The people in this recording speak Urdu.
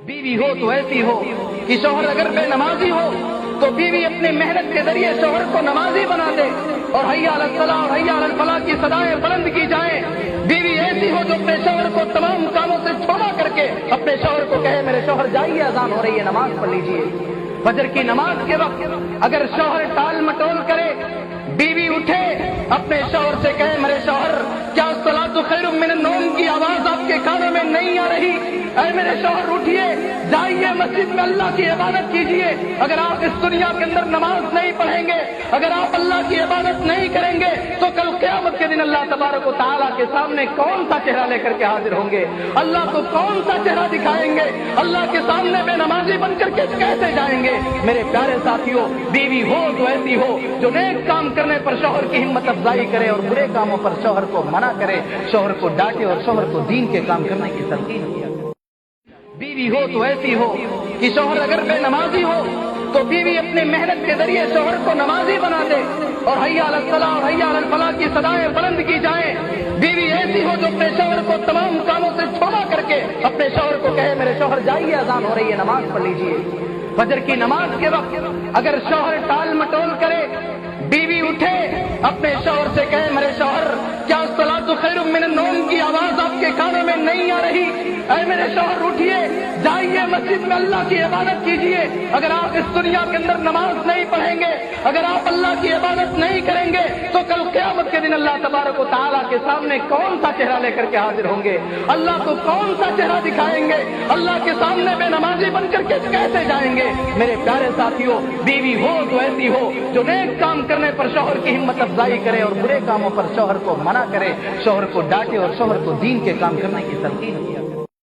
بیوی ہو تو ایسی ہو کہ شوہر اگر بے نمازی ہو تو بیوی اپنے محنت کے ذریعے شوہر کو نمازی بنا دے اور حیا علی الصلاۃ اور حیا علی الفلاح کی صدائیں بلند کی جائیں۔ بیوی ایسی ہو جو اپنے شوہر کو تمام کاموں سے چھوڑا کر کے اپنے شوہر کو کہے میرے شوہر جائیے اذان ہو رہی ہے نماز پڑھ لیجیے۔ فجر کی نماز کے وقت اگر شوہر ٹال مٹول کرے بیوی اٹھے اپنے شوہر سے کہے میرے شوہر کیا الصلاۃ خیر من النوم کی آواز آپ کے کانوں میں نہیں آ رہی؟ اے میرے شوہر اٹھیے جائیے مسجد میں اللہ کی عبادت کیجیے۔ اگر آپ اس دنیا کے اندر نماز نہیں پڑھیں گے، اگر آپ اللہ کی عبادت نہیں کریں گے تو کل قیامت کے دن اللہ تبارک و تعالیٰ کے سامنے کون سا چہرہ لے کر کے حاضر ہوں گے؟ اللہ کو کون سا چہرہ دکھائیں گے؟ اللہ کے سامنے بے نمازی بن کر کے کیسے جائیں گے؟ میرے پیارے ساتھیوں، بیوی ہو تو ایسی ہو جو نیک کام کرنے پر شوہر کی ہمت افزائی کرے اور برے کاموں پر شوہر کو منع کرے، شوہر کو ڈانٹے اور شوہر کو دین کے کام کرنے کی تلقین کیا۔ بیوی ہو تو ایسی ہو کہ شوہر اگر بے نمازی ہو تو بیوی اپنے محنت کے ذریعے شوہر کو نمازی بنا دے اور حیا علی الصلاۃ اور حیا علی الفلاح کی صدائیں بلند کی جائیں۔ بیوی ایسی ہو جو اپنے شوہر کو تمام کاموں سے چھوڑا کر کے اپنے شوہر کو کہے میرے شوہر جائیے اذان ہو رہی ہے نماز پڑھ لیجیے۔ فجر کی نماز کے وقت اگر شوہر ٹال مٹول کرے بیوی اٹھے اپنے شوہر سے کہے میرے شوہر کیا الصلاۃ خیر من النوم کی آواز آپ کے کانوں میں نہیں آ رہی؟ اے میرے شوہر اٹھیے جائیے مسجد میں اللہ کی عبادت کیجیے۔ اگر آپ اس دنیا کے اندر نماز نہیں پڑھیں گے، اگر آپ اللہ کی عبادت نہیں کریں گے تو کل قیامت کے دن اللہ تبارک و تعالیٰ کے سامنے کون سا چہرہ لے کر کے حاضر ہوں گے؟ اللہ کو کون سا چہرہ دکھائیں گے؟ اللہ کے سامنے بے نمازی بن کر کے کیسے جائیں گے؟ میرے پیارے ساتھیوں، بیوی ہو تو ایسی ہو جو نیک کام کرنے پر شوہر کی ہمت افزائی کرے اور برے کاموں پر شوہر کو منع کرے، شوہر کو ڈانٹے اور شوہر کو دین کے کام کرنے کی تلقین کیا۔